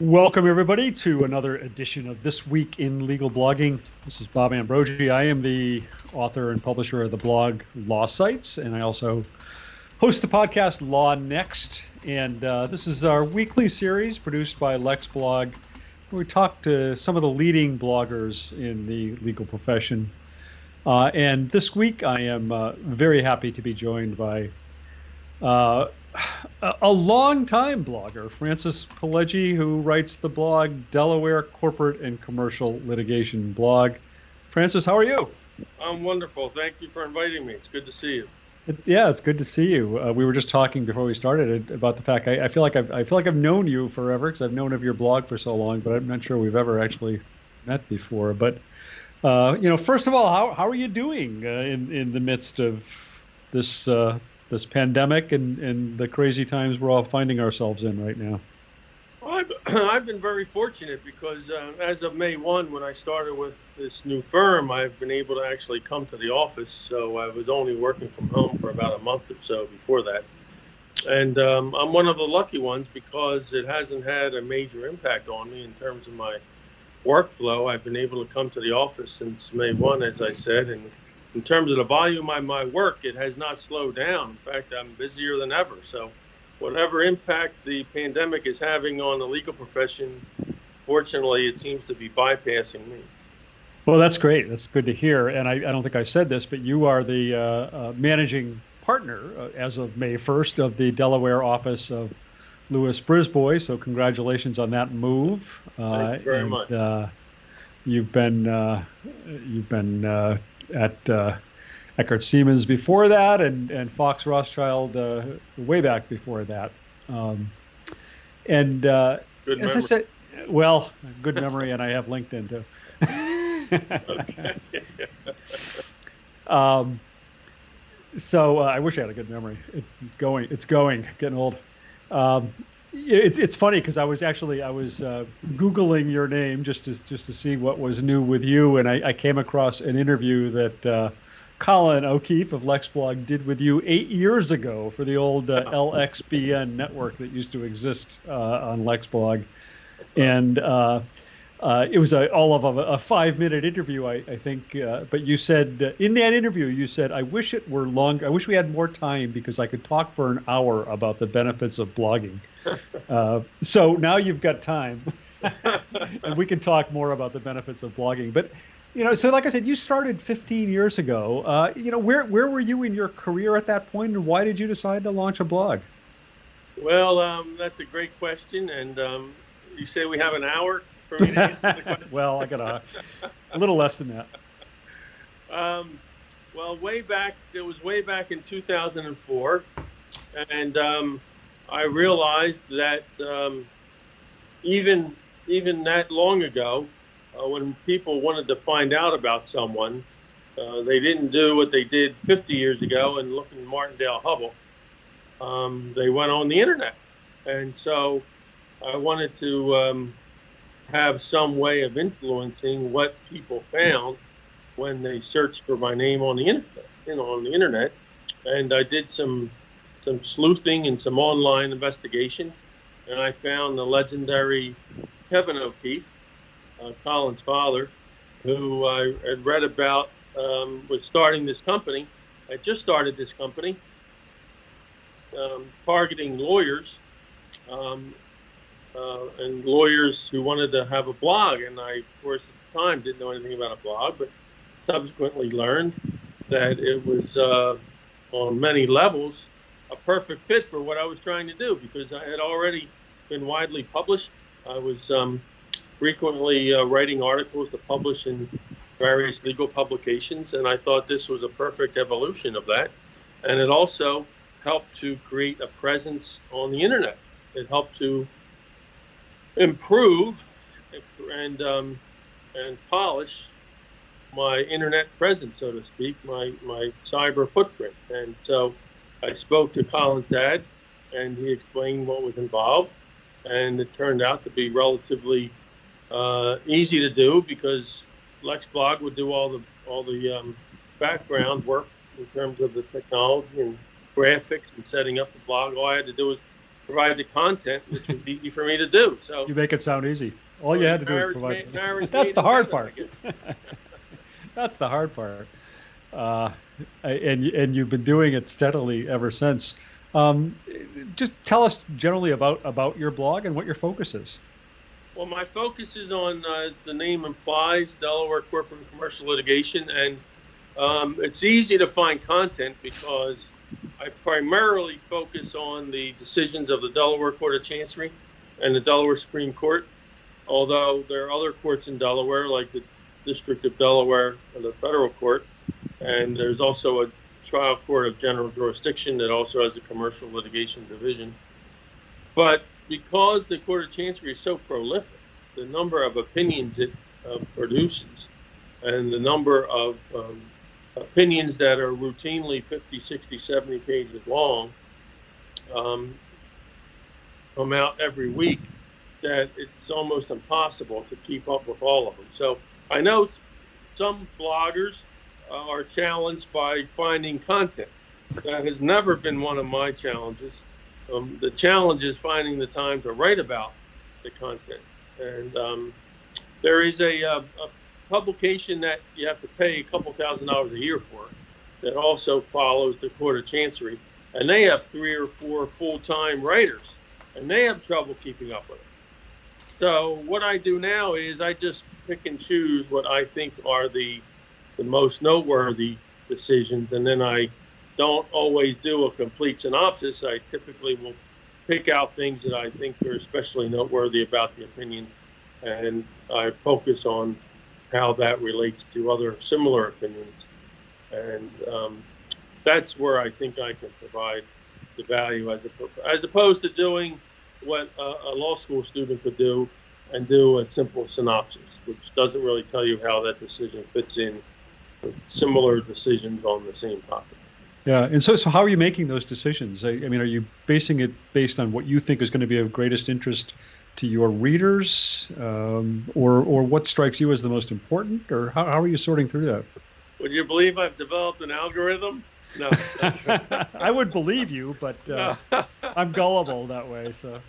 Welcome, everybody, to another edition of This Week in Legal Blogging. This is Bob Ambrogi. I am the author and publisher of the blog Law Sites, and I also host the podcast Law Next. And this is our weekly series produced by LexBlog, where we talk to some of the leading bloggers in the legal profession. And this week, I am very happy to be joined by a long-time blogger, Francis Pileggi, who writes the blog Delaware Corporate and Commercial Litigation blog. Francis, how are you? I'm wonderful. Thank you for inviting me. It's good to see you. Yeah, it's good to see you. We were just talking before we started about the fact I feel like I've known you forever because I've known of your blog for so long, but I'm not sure we've ever actually met before. But first of all, how are you doing in the midst of this this pandemic and the crazy times we're all finding ourselves in right now? Well, I've been very fortunate because as of May 1, when I started with this new firm, I've been able to actually come to the office. So I was only working from home for about a month or so before that. And I'm one of the lucky ones because it hasn't had a major impact on me in terms of my workflow. I've been able to come to the office since May 1, as I said, and in terms of the volume of my work, it has not slowed down. In fact, I'm busier than ever. So whatever impact the pandemic is having on the legal profession, fortunately, it seems to be bypassing me. Well, that's great. That's good to hear. And I don't think I said this, but you are the managing partner as of May 1st of the Delaware office of Louis Brisbois. So congratulations on that move. Thank you very much. You've been at Eckert Siemens before that, and Fox Rothschild way back before that. Good As memory. I said, well, good memory, and I have LinkedIn too. Okay. So I wish I had a good memory. It's getting old. It's funny because I was Googling your name just to see what was new with you, and I came across an interview that Colin O'Keefe of LexBlog did with you 8 years ago for the old LXBN network that used to exist on LexBlog, and it was all of a 5-minute interview, I think. But you said in that interview, you said, "I wish it were longer. I wish we had more time because I could talk for an hour about the benefits of blogging." So now you've got time, and we can talk more about the benefits of blogging. But so like I said, you started 15 years ago. Where were you in your career at that point, and why did you decide to launch a blog? Well, that's a great question. And you say we have an hour for me to answer the question? Well, I got a little less than that. Well, it was way back in 2004. And I realized that even that long ago, when people wanted to find out about someone, they didn't do what they did 50 years ago and look in Martindale Hubble. They went on the internet. And so I wanted to have some way of influencing what people found when they searched for my name on the internet. And I did some sleuthing and some online investigation, and I found the legendary Kevin O'Keefe, Colin's father, who I had read about, was starting this company. I just started this company, targeting lawyers, and lawyers who wanted to have a blog. And I, of course, at the time didn't know anything about a blog, but subsequently learned that it was on many levels a perfect fit for what I was trying to do, because I had already been widely published. I was frequently writing articles to publish in various legal publications, and I thought this was a perfect evolution of that. And it also helped to create a presence on the internet. It helped to improve and polish my internet presence, so to speak, my cyber footprint. And so I spoke to Colin's dad, and he explained what was involved, and it turned out to be relatively easy to do, because LexBlog would do all the background work in terms of the technology and graphics and setting up the blog. All I had to do was provide the content, which was easy for me to do. So You make it sound easy. All you had to do is provide. That's made the in hard heaven, I part. guess. That's the hard part. Uh, and you've been doing it steadily ever since. Um, just tell us generally about your blog and what your focus is. Well, my focus is on, as the name implies, Delaware corporate and commercial litigation, and it's easy to find content because I primarily focus on the decisions of the Delaware Court of Chancery and the Delaware Supreme Court, although there are other courts in Delaware, like the District of Delaware and the federal court, and there's also a trial court of general jurisdiction that also has a commercial litigation division. But because the Court of Chancery is so prolific, the number of opinions it produces and the number of opinions that are routinely 50, 60, 70 pages long come out every week, that it's almost impossible to keep up with all of them. So I know some bloggers are challenged by finding content. That has never been one of my challenges. The challenge is finding the time to write about the content. And there is a publication that you have to pay a couple $1,000s a year for that also follows the Court of Chancery. And they have 3 or 4 full-time writers, and they have trouble keeping up with it. So what I do now is I just pick and choose what I think are the most noteworthy decisions, and then I don't always do a complete synopsis. I typically will pick out things that I think are especially noteworthy about the opinion, and I focus on how that relates to other similar opinions. And that's where I think I can provide the value, as opposed to doing what a law school student could do and do a simple synopsis, which doesn't really tell you how that decision fits in with similar decisions on the same topic. Yeah, and so how are you making those decisions? I mean, are you basing it based on what you think is going to be of greatest interest to your readers, or what strikes you as the most important, or how are you sorting through that? Would you believe I've developed an algorithm? No. I would believe you, but No. I'm gullible that way. So.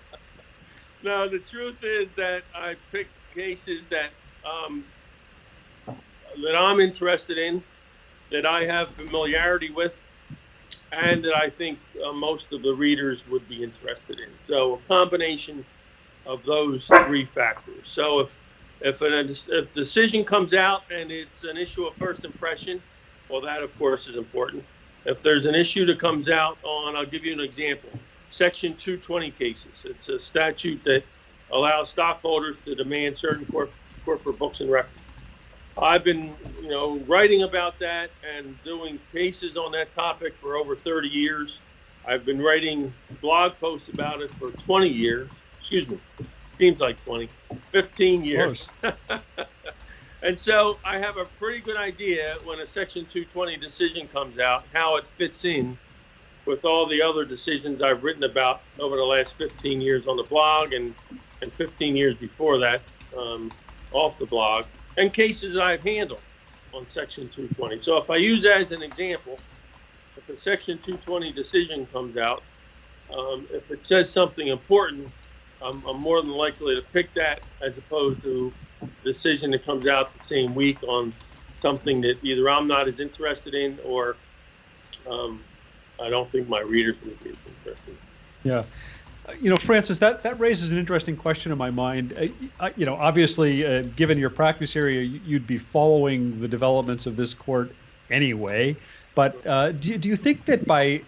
No, the truth is that I pick cases that I'm interested in, that I have familiarity with, and that I think most of the readers would be interested in. So a combination of those 3 factors. So if a decision comes out and it's an issue of first impression, well, that of course is important. If there's an issue that comes out on, I'll give you an example, Section 220 cases. It's a statute that allows stockholders to demand certain corporate books and records. I've been, writing about that and doing cases on that topic for over 30 years. I've been writing blog posts about it for 20 years. Excuse me, seems like 20, 15 years. And so I have a pretty good idea when a Section 220 decision comes out, how it fits in with all the other decisions I've written about over the last 15 years on the blog and 15 years before that off the blog, and cases I've handled on Section 220. So if I use that as an example, if a Section 220 decision comes out, if it says something important, I'm more than likely to pick that as opposed to a decision that comes out the same week on something that either I'm not as interested in or I don't think my readers would be as interested. Yeah. Francis, that raises an interesting question in my mind. Obviously, given your practice area, you'd be following the developments of this court anyway. But do you think that by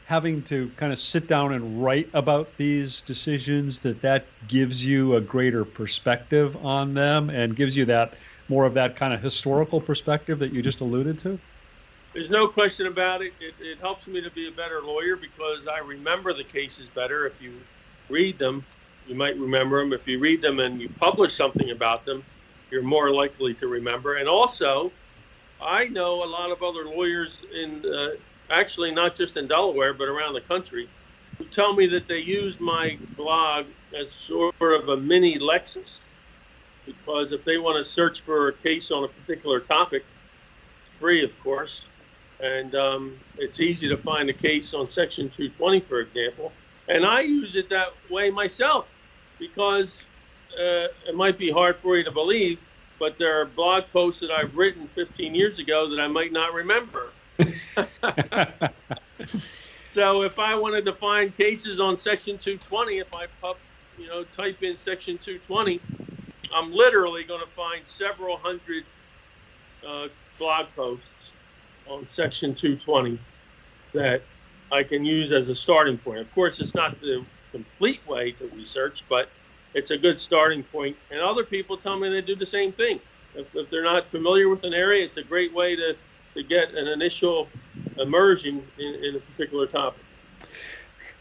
having to kind of sit down and write about these decisions, that gives you a greater perspective on them and gives you that more of that kind of historical perspective that you just alluded to? There's no question about it. It helps me to be a better lawyer because I remember the cases better. If you read them, you might remember them. If you read them and you publish something about them, you're more likely to remember. And also, I know a lot of other lawyers actually not just in Delaware, but around the country, who tell me that they use my blog as sort of a mini Lexus. Because if they want to search for a case on a particular topic, it's free, of course. And it's easy to find a case on Section 220, for example. And I use it that way myself because it might be hard for you to believe, but there are blog posts that I've written 15 years ago that I might not remember. So if I wanted to find cases on Section 220, if I type in Section 220, I'm literally going to find several hundred blog posts on Section 220 that I can use as a starting point. Of course, it's not the complete way to research, but it's a good starting point. And other people tell me they do the same thing. If they're not familiar with an area, it's a great way to get an initial immersion in a particular topic.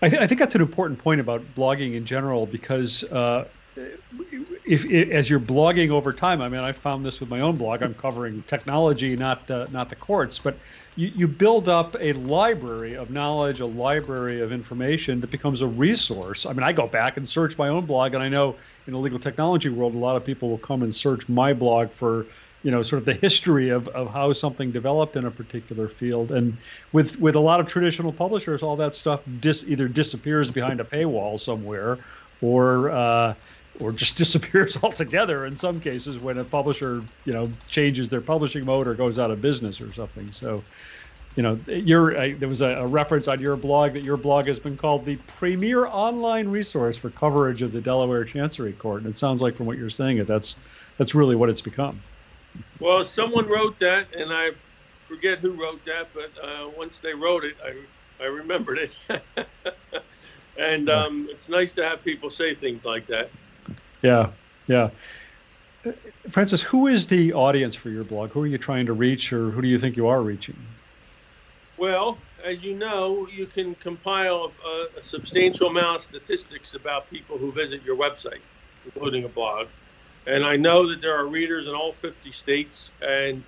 I think that's an important point about blogging in general, because if as you're blogging over time, I mean, I found this with my own blog. I'm covering technology, not the courts, but you build up a library of knowledge, a library of information that becomes a resource. I mean, I go back and search my own blog, and I know in the legal technology world, a lot of people will come and search my blog for, sort of the history of how something developed in a particular field. And with a lot of traditional publishers, all that stuff either disappears behind a paywall somewhere, or just disappears altogether in some cases when a publisher, changes their publishing mode or goes out of business or something. So, there was a reference on your blog that your blog has been called the premier online resource for coverage of the Delaware Chancery Court. And it sounds like from what you're saying, that's really what it's become. Well, someone wrote that, and I forget who wrote that, but once they wrote it, I remembered it. And it's nice to have people say things like that. Yeah. Francis, who is the audience for your blog? Who are you trying to reach, or who do you think you are reaching? Well, as you know, you can compile a substantial amount of statistics about people who visit your website, including a blog. And I know that there are readers in all 50 states, and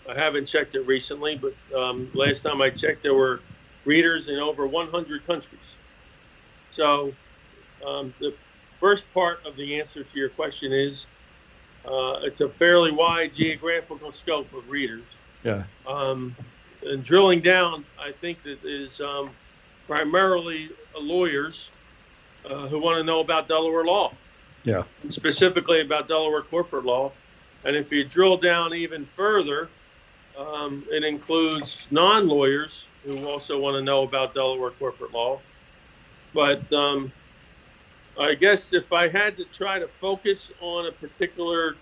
I haven't checked it recently, but last time I checked, there were readers in over 100 countries. So the first part of the answer to your question is it's a fairly wide geographical scope of readers. Yeah. And drilling down, I think that is primarily lawyers who want to know about Delaware law. Yeah. Specifically about Delaware corporate law. And if you drill down even further, it includes non-lawyers who also want to know about Delaware corporate law. But I guess if I had to try to focus on a particular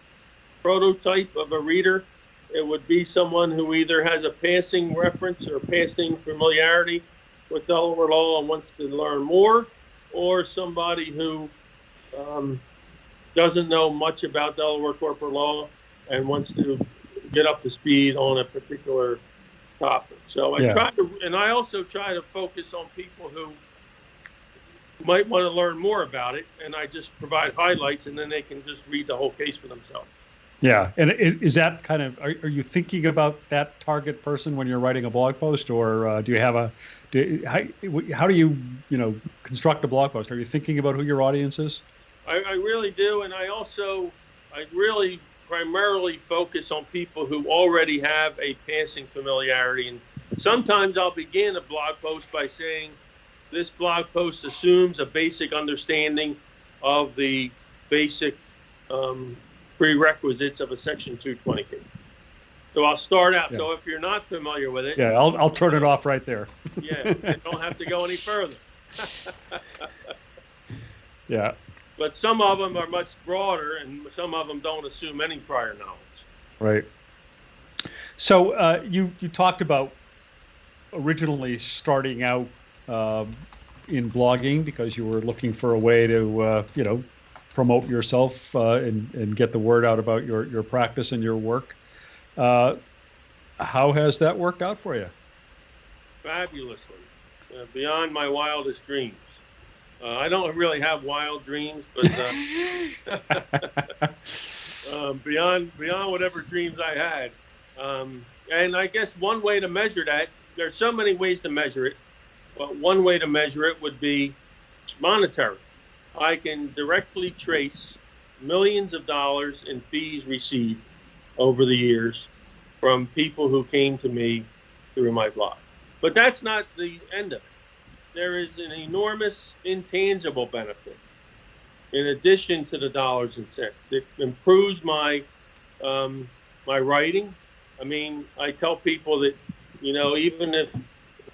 prototype of a reader, it would be someone who either has a passing reference or passing familiarity with Delaware law and wants to learn more, or somebody who doesn't know much about Delaware corporate law and wants to get up to speed on a particular topic. So I also try to focus on people who might want to learn more about it, and I just provide highlights, and then they can just read the whole case for themselves. Yeah, and is that kind of, are you thinking about that target person when you're writing a blog post, or do you have how do you construct a blog post? Are you thinking about who your audience is? I really do, and I really primarily focus on people who already have a passing familiarity. And sometimes I'll begin a blog post by saying, this blog post assumes a basic understanding of the basic prerequisites of a Section 220 case. So I'll start out. Yeah. So if you're not familiar with it, I'll turn it off right there. You don't have to go any further. Yeah. But some of them are much broader, and some of them don't assume any prior knowledge. Right. So you talked about originally starting out in blogging because you were looking for a way to promote yourself and get the word out about your practice and your work. How has that worked out for you? Fabulously, beyond my wildest dreams. I don't really have wild dreams, but beyond whatever dreams I had. And I guess one way to measure that, there's so many ways to measure it, but one way to measure it would be monetary. I can directly trace millions of dollars in fees received over the years from people who came to me through my blog. But that's not the end of it. there is an enormous intangible benefit in addition to the dollars and cents. It improves um, my writing. I mean, I tell people that, even if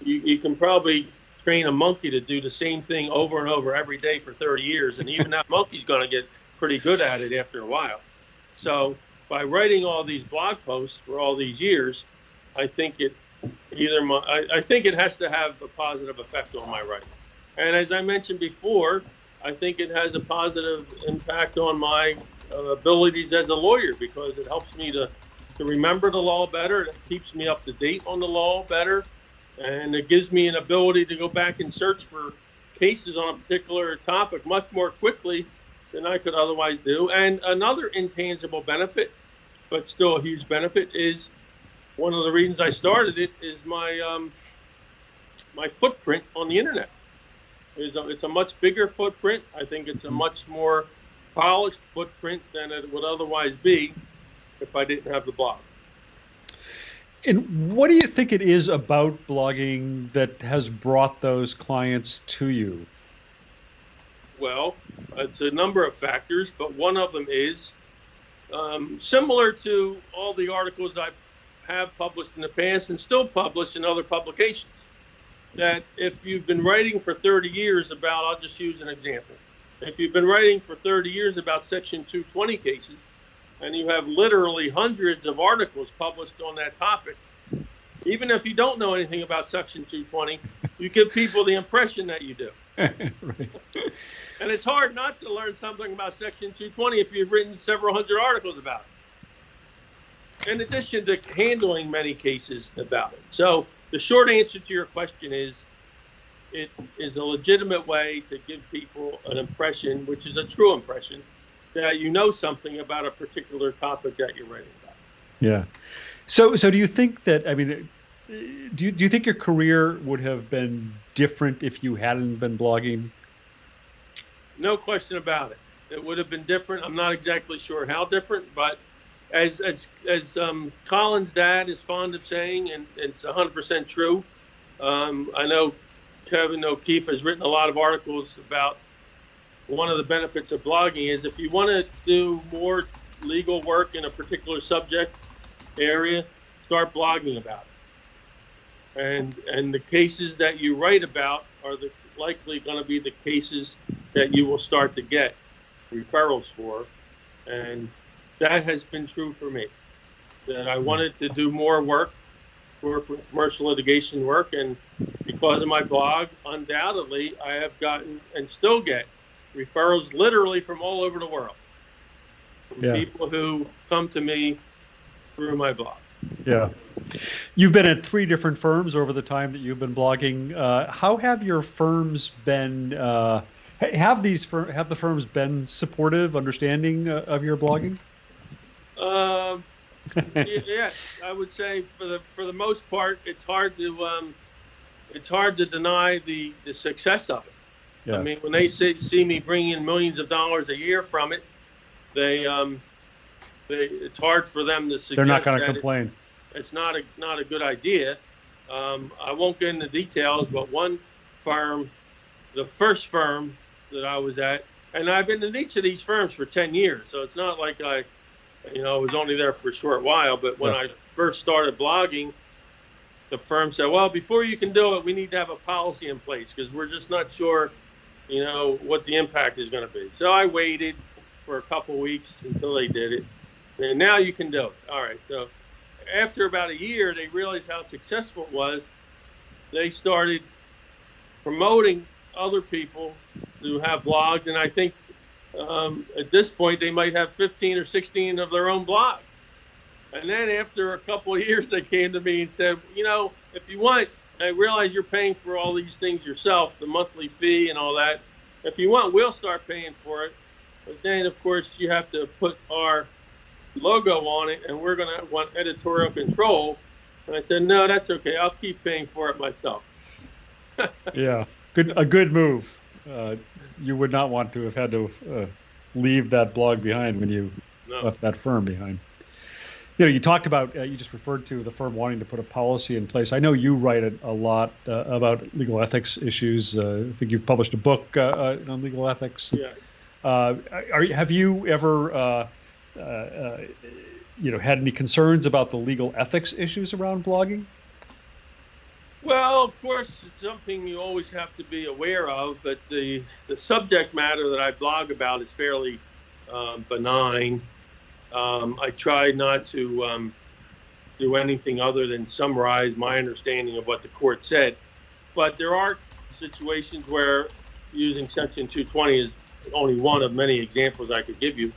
you can probably train a monkey to do the same thing over and over every day for 30 years, and even that monkey's going to get pretty good at it after a while. So by writing all these blog posts for all these years, I think I think it has to have a positive effect on my writing. And as I mentioned before, I think it has a positive impact on my abilities as a lawyer because it helps me to remember the law better. It keeps me up to date on the law better. And it gives me an ability to go back and search for cases on a particular topic much more quickly than I could otherwise do. And another intangible benefit, but still a huge benefit, is one of the reasons I started it is my footprint on the internet. It's a much bigger footprint. I think it's a much more polished footprint than it would otherwise be if I didn't have the blog. And what do you think it is about blogging that has brought those clients to you? Well, it's a number of factors, but one of them is similar to all the articles I have published in the past and still publish in other publications. That if you've been writing for 30 years about, I'll just use an example. If you've been writing for 30 years about Section 220 cases, and you have literally hundreds of articles published on that topic, even if you don't know anything about Section 220, you give people the impression that you do. Right. And it's hard not to learn something about Section 220 if you've written several hundred articles about it, in addition to handling many cases about it. So the short answer to your question is, it is a legitimate way to give people an impression, which is a true impression, that you know something about a particular topic that you're writing about. Yeah. So do you think that, do you think your career would have been different if you hadn't been blogging? No question about it. It would have been different. I'm not exactly sure how different, but as Colin's dad is fond of saying, and it's 100% true. I know Kevin O'Keefe has written a lot of articles about one of the benefits of blogging is if you want to do more legal work in a particular subject area, start blogging about it. And the cases that you write about are likely going to be the cases that you will start to get referrals for. And that has been true for me, that I wanted to do more work for commercial litigation work. And because of my blog, undoubtedly, I have gotten and still get referrals literally from all over the world. From people who come to me through my blog. Yeah. You've been at 3 different firms over the time that you've been blogging. How have your firms been, have the firms been supportive, understanding of your blogging? Yes, I would say for the most part, it's hard to deny the success of it. Yeah. I mean, when they see me bringing in millions of dollars a year from it, it's hard for them to suggest they're not going to complain. It's not a good idea. I won't get into details, but one firm, the first firm that I was at, and I've been in each of these firms for 10 years, so it's not like I was only there for a short while. But when I first started blogging, the firm said, well, before you can do it, we need to have a policy in place because we're just not sure, what the impact is going to be. So I waited for a couple of weeks until they did it. And now you can do it. All right. So after about a year, they realized how successful it was. They started promoting other people to have blogs. And I think at this point, they might have 15 or 16 of their own blogs. And then after a couple of years, they came to me and said, if you want, I realize you're paying for all these things yourself, the monthly fee and all that. If you want, we'll start paying for it. But then, of course, you have to put our logo on it, and we're going to want editorial control. And I said, no, that's okay. I'll keep paying for it myself. Yeah, a good move. You would not want to have had to leave that blog behind when you left that firm behind. You talked about, you just referred to the firm wanting to put a policy in place. I know you write a lot about legal ethics issues. I think you've published a book on legal ethics. Yeah. Have you ever, had any concerns about the legal ethics issues around blogging? Well, of course, it's something you always have to be aware of, but the subject matter that I blog about is fairly benign. I try not to do anything other than summarize my understanding of what the court said. But there are situations where using Section 220 is only one of many examples I could give you,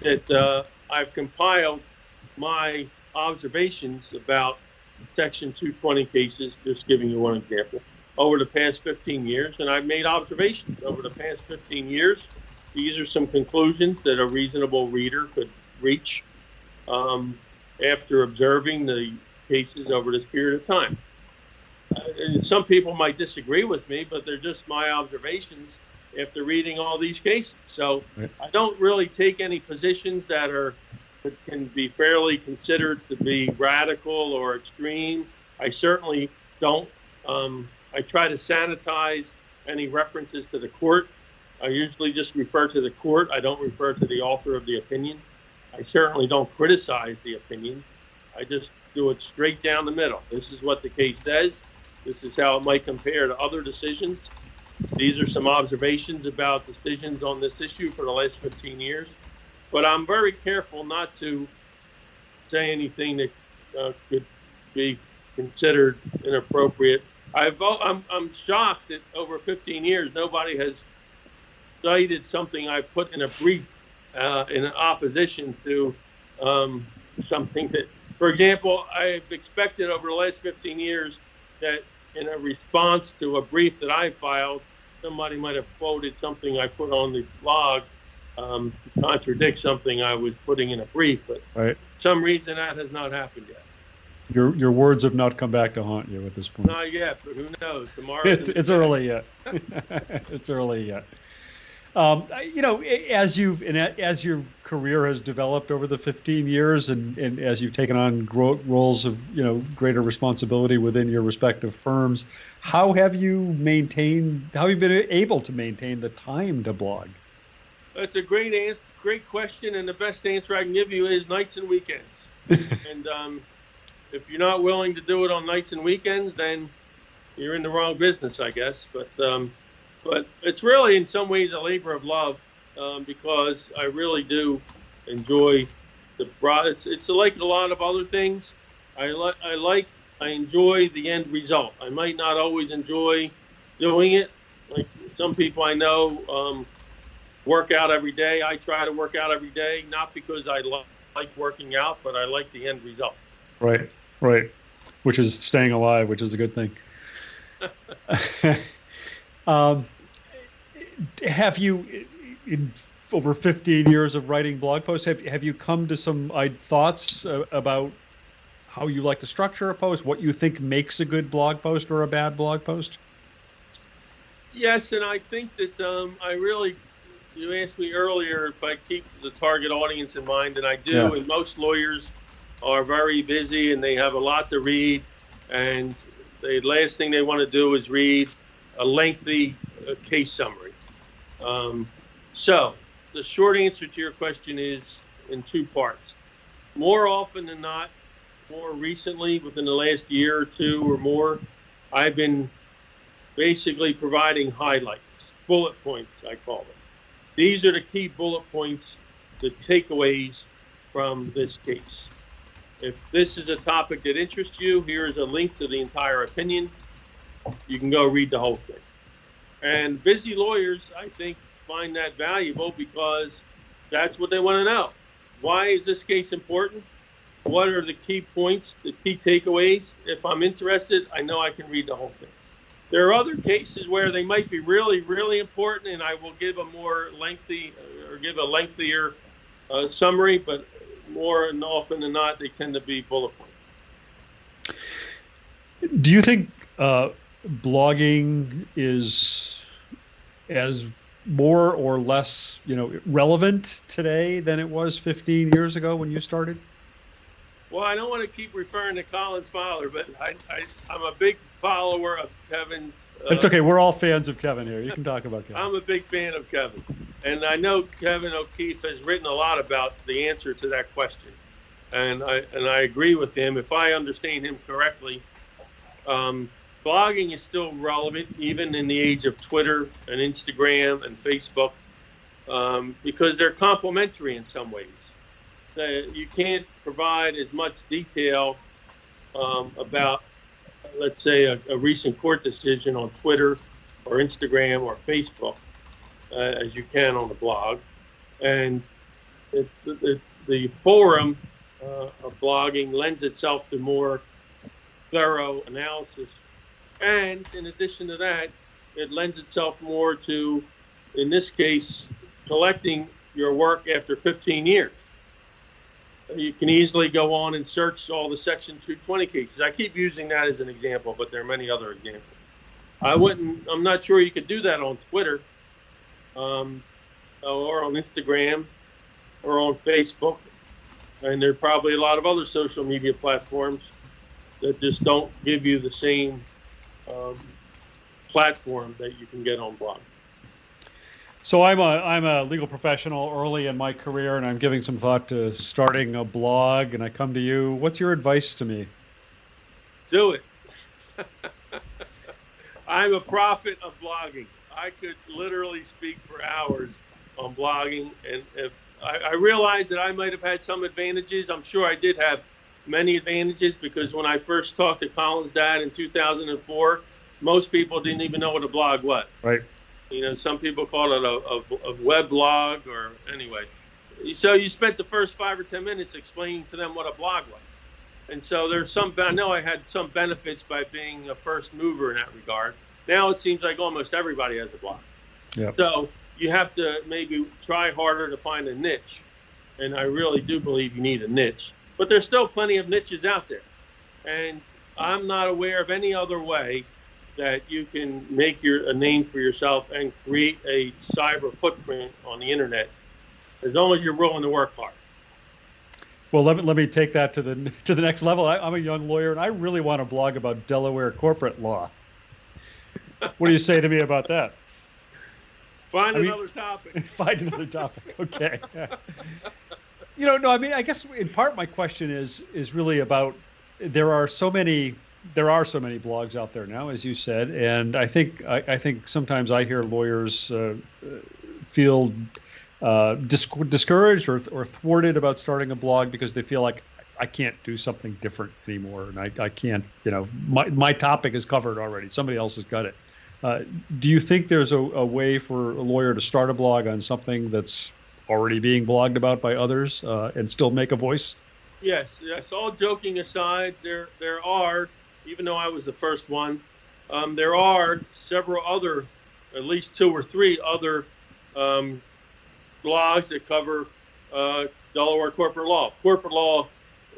that I've compiled my observations about Section 220 cases, just giving you one example, over the past 15 years. And I've made observations over the past 15 years. These are some conclusions that a reasonable reader could reach after observing the cases over this period of time. And some people might disagree with me, but they're just my observations after reading all these cases. So I don't really take any positions that can be fairly considered to be radical or extreme. I certainly don't. I try to sanitize any references to the court. I usually just refer to the court. I don't refer to the author of the opinion. I certainly don't criticize the opinion. I just do it straight down the middle. This is what the case says. This is how it might compare to other decisions. These are some observations about decisions on this issue for the last 15 years. But I'm very careful not to say anything that could be considered inappropriate. I'm shocked that over 15 years, nobody has cited something I put in a brief in opposition to something that, for example, I've expected over the last 15 years that in a response to a brief that I filed, somebody might have quoted something I put on the blog to contradict something I was putting in a brief, but for some reason that has not happened yet. Your words have not come back to haunt you at this point. Not yet, but who knows? Tomorrow. It's early yet. It's early yet. As your career has developed over the 15 years, and as you've taken on roles of greater responsibility within your respective firms, how have you been able to maintain the time to blog? That's a great question, and the best answer I can give you is nights and weekends. And if you're not willing to do it on nights and weekends, then you're in the wrong business, I guess. But it's really in some ways a labor of love because I really do enjoy the product. It's like a lot of other things. I enjoy the end result. I might not always enjoy doing it. Like some people I know work out every day. I try to work out every day, not because I like working out, but I like the end result. Right. Which is staying alive, which is a good thing. Have you, in over 15 years of writing blog posts, have you come to some thoughts about how you like to structure a post, what you think makes a good blog post or a bad blog post? Yes, and I think that you asked me earlier if I keep the target audience in mind, and I do, yeah. And most lawyers are very busy and they have a lot to read, and the last thing they want to do is read a lengthy case summary. So the short answer to your question is in two parts. More often than not, more recently, within the last year or two or more, I've been basically providing highlights, bullet points, I call them. These are the key bullet points, the takeaways from this case. If this is a topic that interests you, here's a link to the entire opinion. You can go read the whole thing. And busy lawyers, I think, find that valuable because that's what they want to know. Why is this case important? What are the key points, the key takeaways? If I'm interested, I know I can read the whole thing. There are other cases where they might be really, really important, and I will give a more lengthy or give a lengthier summary, but more and often than not, they tend to be bullet points. Do you think blogging is as more or less, relevant today than it was 15 years ago when you started? Well, I don't want to keep referring to Colin's father, but I'm a big follower of Kevin's. It's okay. We're all fans of Kevin here. You can talk about Kevin. I'm a big fan of Kevin. And I know Kevin O'Keefe has written a lot about the answer to that question. And I agree with him. If I understand him correctly, blogging is still relevant, even in the age of Twitter and Instagram and Facebook, because they're complementary in some ways. You can't provide as much detail about, let's say, a recent court decision on Twitter or Instagram or Facebook as you can on the blog. And the forum of blogging lends itself to more thorough analysis. And in addition to that, it lends itself more to, in this case, collecting your work after 15 years. You can easily go on and search all the Section 220 cases. I keep using that as an example, but there are many other examples. I'm not sure you could do that on Twitter, or on Instagram, or on Facebook. And there are probably a lot of other social media platforms that just don't give you the same platform that you can get on blog. So I'm a legal professional early in my career, and I'm giving some thought to starting a blog, and I come to you. What's your advice to me? Do it. I'm a prophet of blogging. I could literally speak for hours on blogging, and if I realized that I might have had some advantages. I'm sure I did have many advantages, because when I first talked to Colin's dad in 2004, most people didn't even know what a blog was. Right. You know, some people call it a web blog, or anyway. So you spent the first 5 or 10 minutes explaining to them what a blog was. And so I know I had some benefits by being a first mover in that regard. Now it seems like almost everybody has a blog. Yep. So you have to maybe try harder to find a niche. And I really do believe you need a niche. But there's still plenty of niches out there. And I'm not aware of any other way that you can make a name for yourself and create a cyber footprint on the internet, as long as you're willing to work hard. Well, let me take that to the next level. I'm a young lawyer, and I really want to blog about Delaware corporate law. What do you say to me about that? Find another topic. Find another topic. Okay. No, I mean, I guess in part my question is really about, there are so many blogs out there now, as you said, and I think sometimes I hear lawyers feel discouraged or thwarted about starting a blog because they feel like, I can't do something different anymore, and I can't, my topic is covered already. Somebody else has got it. Do you think there's a way for a lawyer to start a blog on something that's already being blogged about by others and still make a voice? Yes. All joking aside, there are, even though I was the first one, there are several other, at least 2 or 3 other blogs that cover Delaware corporate law. Corporate law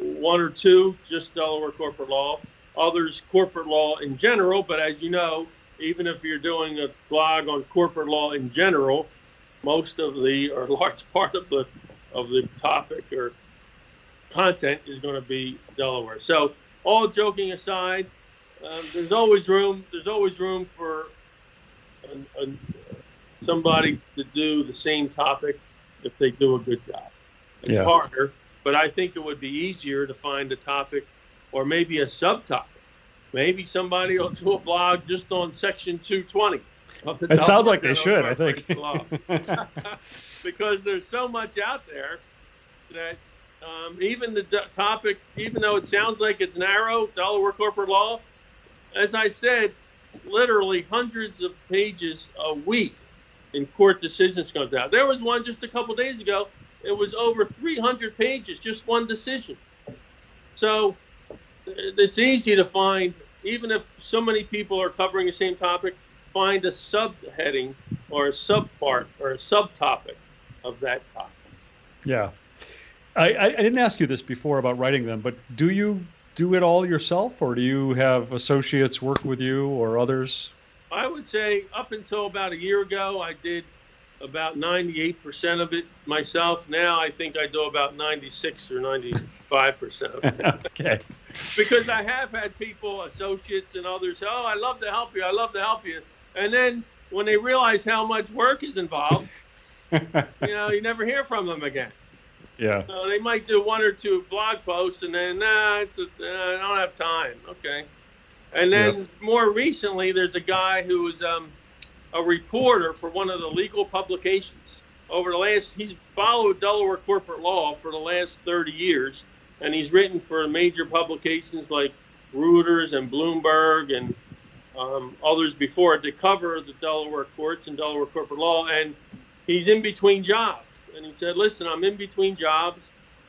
1 or 2, just Delaware corporate law. Others, corporate law in general. But as you know, even if you're doing a blog on corporate law in general, most of or large part of the topic or content is going to be Delaware. So, all joking aside, there's always room for somebody to do the same topic if they do a good job. It's harder, but I think it would be easier to find a topic, or maybe a subtopic. Maybe somebody will do a blog just on Section 220. It sounds like they should, I think. Because there's so much out there that even the topic, even though it sounds like it's narrow, Delaware corporate law, as I said, literally hundreds of pages a week in court decisions comes out. There was one just a couple days ago. It was over 300 pages, just one decision. So it's easy to find, even if so many people are covering the same topic, find a subheading or a subpart or a subtopic of that topic. Yeah. I didn't ask you this before about writing them, but do you do it all yourself, or do you have associates work with you or others? I would say up until about a year ago, I did about 98% of it myself. Now I think I do about 96 or 95% of it. Okay. Because I have had people, associates and others, say, oh, I love to help you. I love to help you. And then when they realize how much work is involved, you never hear from them again. Yeah. So they might do one or two blog posts and then, I don't have time. Okay. And then more recently, there's a guy who was a reporter for one of the legal publications. He's followed Delaware corporate law for the last 30 years, and he's written for major publications like Reuters and Bloomberg and others before to cover the Delaware courts and Delaware corporate law. And he's in between jobs. And he said, listen, I'm in between jobs.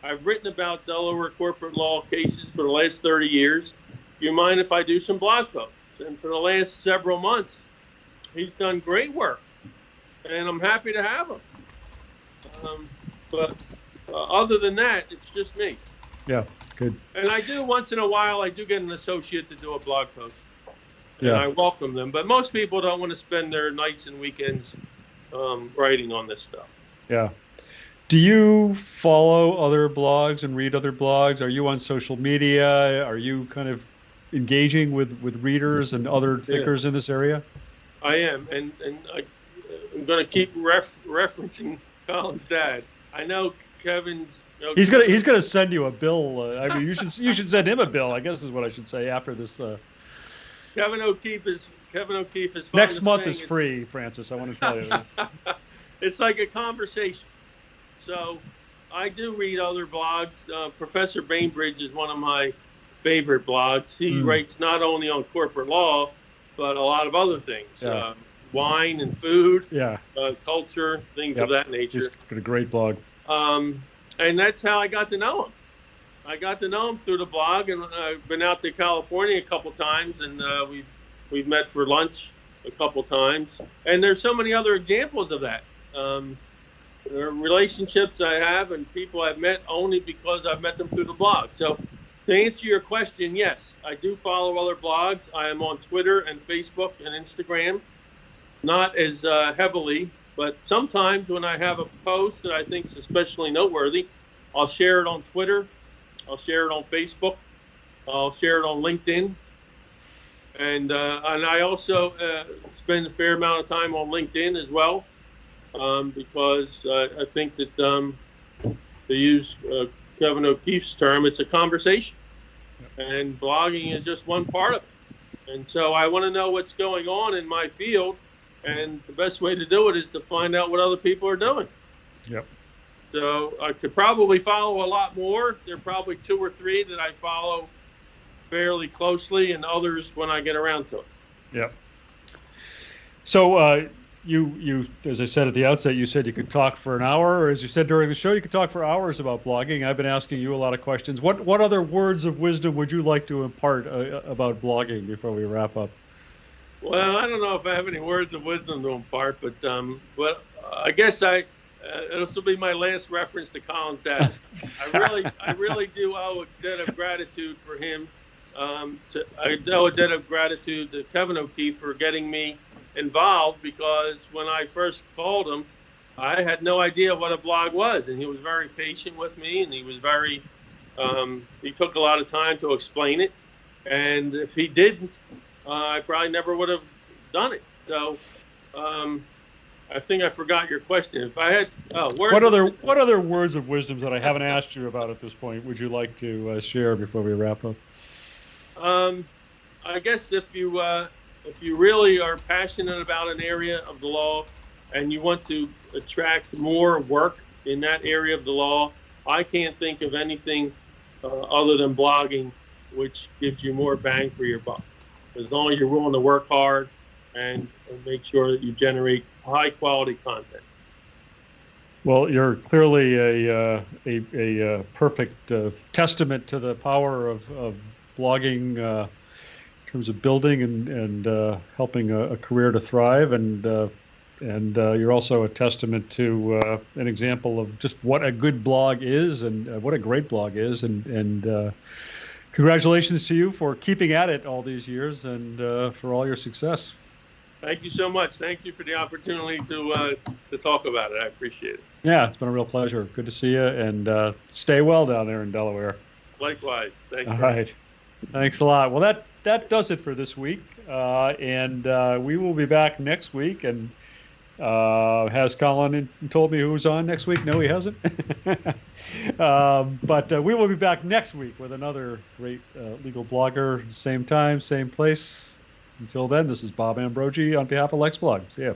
I've written about Delaware corporate law cases for the last 30 years. Do you mind if I do some blog posts? And for the last several months, he's done great work, and I'm happy to have him. But other than that, it's just me. Yeah, good. And I do once in a while, I do get an associate to do a blog post. And Yeah. I welcome them. But most people don't want to spend their nights and weekends writing on this stuff. Yeah. Do you follow other blogs and read other blogs? Are you on social media? Are you kind of engaging with readers and other thinkers in this area? I am, and I'm going to keep referencing Colin's dad. I know Kevin's. He's gonna send you a bill. I mean, you should send him a bill, I guess is what I should say after this. Kevin O'Keefe is Next month is free, Francis. I want to tell you. It's like a conversation. So I do read other blogs. Professor Bainbridge is one of my favorite blogs. He writes not only on corporate law, but a lot of other things. Yeah. Wine and food, Yeah. Culture, things of that nature. He's got a great blog. And that's how I got to know him. I got to know him through the blog, and I've been out to California a couple times, and we've met for lunch a couple times. And there's so many other examples of that. There are relationships I have and people I've met only because I've met them through the blog. So to answer your question, yes, I do follow other blogs. I am on Twitter and Facebook and Instagram, not as heavily, but sometimes when I have a post that I think is especially noteworthy, I'll share it on Twitter, I'll share it on Facebook, I'll share it on LinkedIn, and I also spend a fair amount of time on LinkedIn as well, because I think that, to use Kevin O'Keefe's term, it's a conversation, and blogging is just one part of it. And so I want to know what's going on in my field, and the best way to do it is to find out what other people are doing. Yep. So I could probably follow a lot more. There are probably 2 or 3 that I follow fairly closely, and others when I get around to it. Yep. So you, as I said at the outset, you said you could talk for an hour, or as you said during the show, you could talk for hours about blogging. I've been asking you a lot of questions. What other words of wisdom would you like to impart about blogging before we wrap up? Well, I don't know if I have any words of wisdom to impart, but I guess this will be my last reference to Colin's dad. I really do owe a debt of gratitude for him. I owe a debt of gratitude to Kevin O'Keefe for getting me involved, because when I first called him, I had no idea what a blog was, and he was very patient with me, and he was very he took a lot of time to explain it, and if he didn't, I probably never would have done it. So I think I forgot your question. If I had what other words of wisdom that I haven't asked you about at this point would you like to share before we wrap up? I guess if you really are passionate about an area of the law and you want to attract more work in that area of the law, I can't think of anything other than blogging which gives you more bang for your buck. As long as you're willing to work hard and make sure that you generate high quality content. Well, you're clearly a perfect testament to the power of blogging in terms of building and helping a career to thrive, and you're also a testament to an example of just what a good blog is and what a great blog is, and congratulations to you for keeping at it all these years and for all your success. Thank you so much. Thank you for the opportunity to talk about it. I appreciate it. Yeah, it's been a real pleasure. Good to see you, and stay well down there in Delaware. Likewise. Thanks. All right. Thanks a lot. Well, that does it for this week, and we will be back next week. And has Colin told me who's on next week? No, he hasn't. But we will be back next week with another great legal blogger. Same time, same place. Until then, this is Bob Ambrogi on behalf of Lex Blog. See ya.